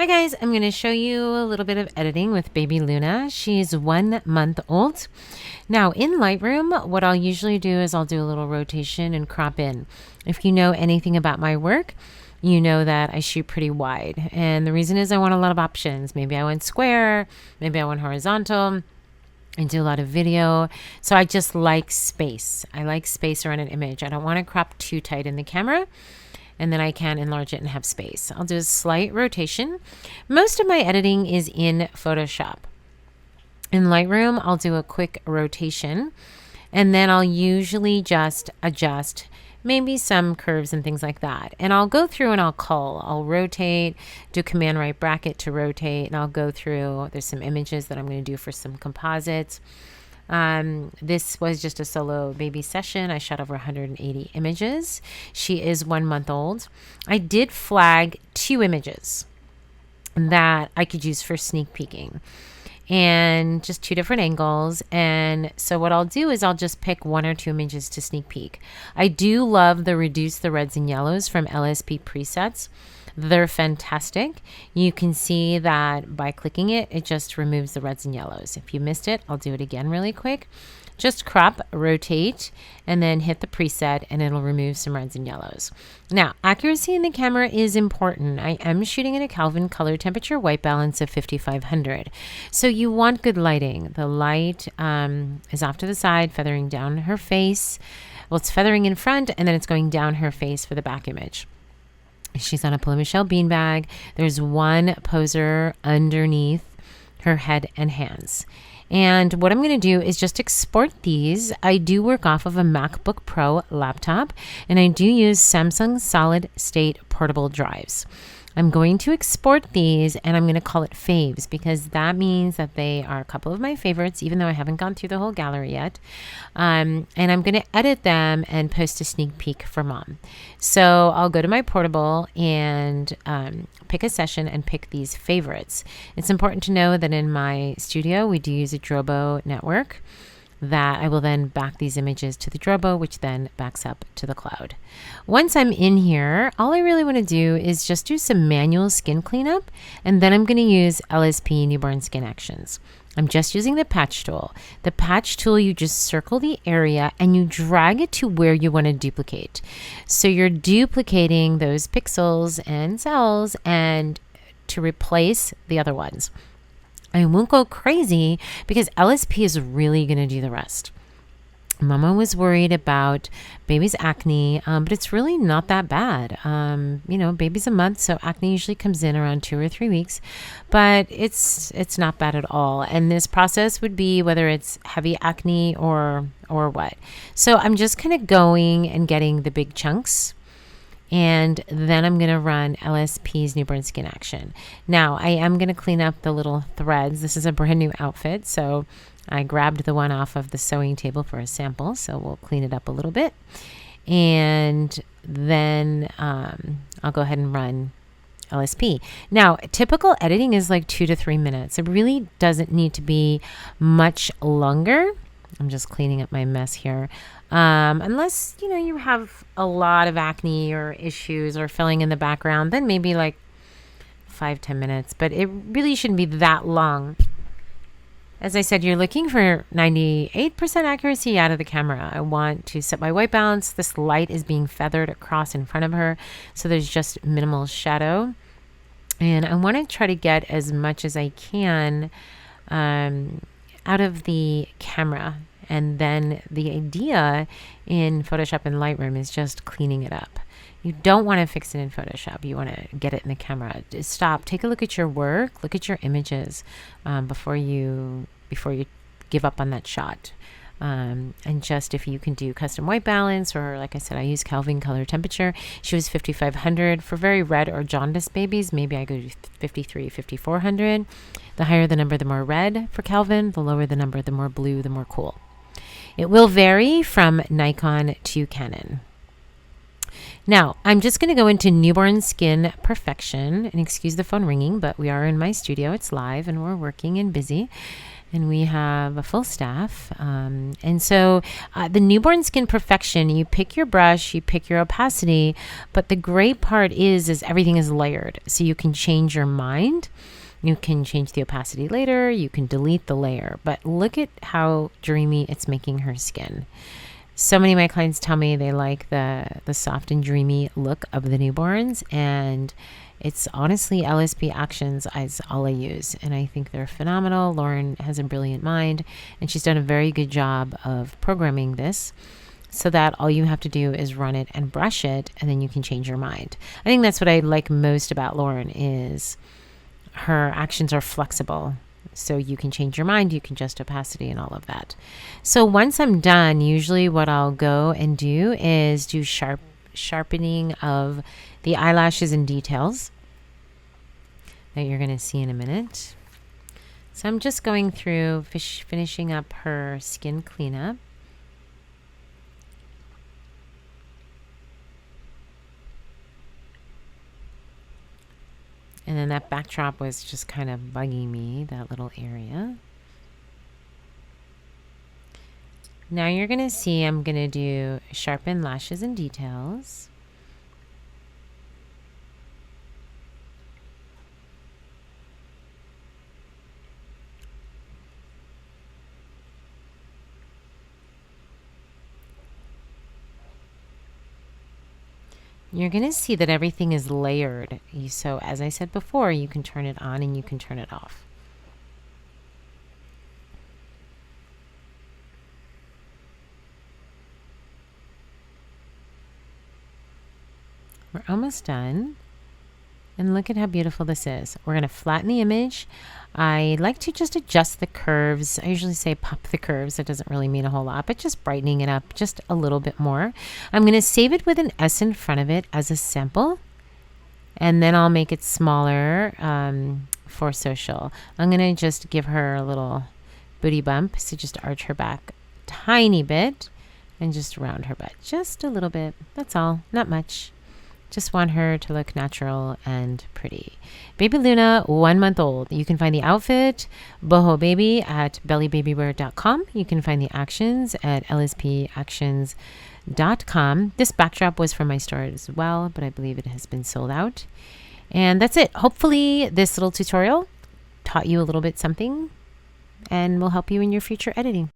Hi guys, I'm going to show you a little bit of editing with baby Luna. She's 1 month old. Now in Lightroom, what I'll usually do is I'll do a little rotation and crop in. If you know anything about my work, you know that I shoot pretty wide. And the reason is I want a lot of options. Maybe I want square, maybe I want horizontal. I do a lot of video. So I just like space. I like space around an image. I don't want to crop too tight in the camera. And then I can enlarge it and have space. I'll do a slight rotation. Most of my editing is in Photoshop. In Lightroom, I'll do a quick rotation, and then I'll usually just adjust maybe some curves and things like that. And I'll go through and I'll cull. I'll rotate, do Command right bracket to rotate, and I'll go through. There's some images that I'm going to do for some composites. This was just a solo baby session. I shot over 180 images. She is 1 month old. I did flag 2 images that I could use for sneak peeking, and just 2 different angles. And so what I'll do is I'll just pick 1 or 2 images to sneak peek. I do love the reduce the reds and yellows from LSP presets. They're fantastic. You can see that by clicking it, it just removes the reds and yellows. If you missed it, I'll do it again really quick. Just crop, rotate, and then hit the preset, and it'll remove some reds and yellows. Now, accuracy in the camera is important. I am shooting in a Kelvin color temperature white balance of 5500. So you want good lighting. The light is off to the side, feathering down her face. Well, it's feathering in front, and then it's going down her face for the back image. She's on a Pull Michelle beanbag. There's 1 poser underneath her head and hands. And what I'm going to do is just export these. I do work off of a MacBook Pro laptop, and I do use Samsung solid state portable drives. I'm going to export these, and I'm going to call it faves, because that means that they are a couple of my favorites, even though I haven't gone through the whole gallery yet. And I'm going to edit them and post a sneak peek for mom. So I'll go to my portable and pick a session and pick these favorites. It's important to know that in my studio, we do use a Drobo network, that I will then back these images to the Drobo, which then backs up to the cloud. Once I'm in here, all I really want to do is just do some manual skin cleanup, and then I'm going to use LSP newborn skin actions. I'm just using the patch tool. The patch tool, you just circle the area and you drag it to where you want to duplicate. So you're duplicating those pixels and cells and to replace the other ones. I won't go crazy because LSP is really going to do the rest. Mama was worried about baby's acne, but it's really not that bad. You know, baby's a month, so acne usually comes in around 2 or 3 weeks, but it's not bad at all. And this process would be whether it's heavy acne or what. So I'm just kind of going and getting the big chunks. And then I'm going to run LSP's newborn skin action. Now, I am going to clean up the little threads. This is a brand new outfit, so I grabbed the one off of the sewing table for a sample, so we'll clean it up a little bit. And then I'll go ahead and run LSP. Now, typical editing is like 2 to 3 minutes. It really doesn't need to be much longer. I'm just cleaning up my mess here. Unless, you know, you have a lot of acne or issues or filling in the background, then maybe like 5-10 minutes, but it really shouldn't be that long. As I said, you're looking for 98% accuracy out of the camera. I want to set my white balance. This light is being feathered across in front of her, so there's just minimal shadow. And I want to try to get as much as I can out of the camera. And then the idea in Photoshop and Lightroom is just cleaning it up. You don't want to fix it in Photoshop. You want to get it in the camera. Just stop. Take a look at your work. Look at your images before you give up on that shot. And just if you can do custom white balance, or like I said, I use Kelvin color temperature. She was 5500. For very red or jaundiced babies, maybe I go to 53, 5400. The higher the number, the more red for Kelvin. The lower the number, the more blue, the more cool. It will vary from Nikon to Canon. Now, I'm just going to go into newborn skin perfection, and excuse the phone ringing, but we are in my studio. It's live and we're working and busy. And we have a full staff. And so the newborn skin perfection, you pick your brush, you pick your opacity, but the great part is everything is layered. So you can change your mind. You can change the opacity later. You can delete the layer. But look at how dreamy it's making her skin. So many of my clients tell me they like the soft and dreamy look of the newborns, and it's honestly LSP Actions is all I use, and I think they're phenomenal. Lauren has a brilliant mind, and she's done a very good job of programming this so that all you have to do is run it and brush it, and then you can change your mind. I think that's what I like most about Lauren is her actions are flexible. So you can change your mind, you can adjust opacity and all of that. So once I'm done, usually what I'll go and do is do sharpening of the eyelashes and details that you're going to see in a minute. So I'm just going through finishing up her skin cleanup. And then that backdrop was just kind of bugging me, that little area. Now you're going to see I'm going to do sharpen lashes and details. You're going to see that everything is layered. So as I said before, you can turn it on and you can turn it off. We're almost done. And look at how beautiful this is. We're going to flatten the image. I like to just adjust the curves. I usually say pop the curves. It doesn't really mean a whole lot, but just brightening it up just a little bit more. I'm going to save it with an S in front of it as a sample. And then I'll make it smaller for social. I'm going to just give her a little booty bump. So just arch her back a tiny bit and just round her butt. Just a little bit. That's all. Not much. Just want her to look natural and pretty. Baby Luna, 1 month old. You can find the outfit, boho baby, at bellybabywear.com. You can find the actions at lspactions.com. This backdrop was from my store as well, but I believe it has been sold out. And that's it. Hopefully this little tutorial taught you a little bit something and will help you in your future editing.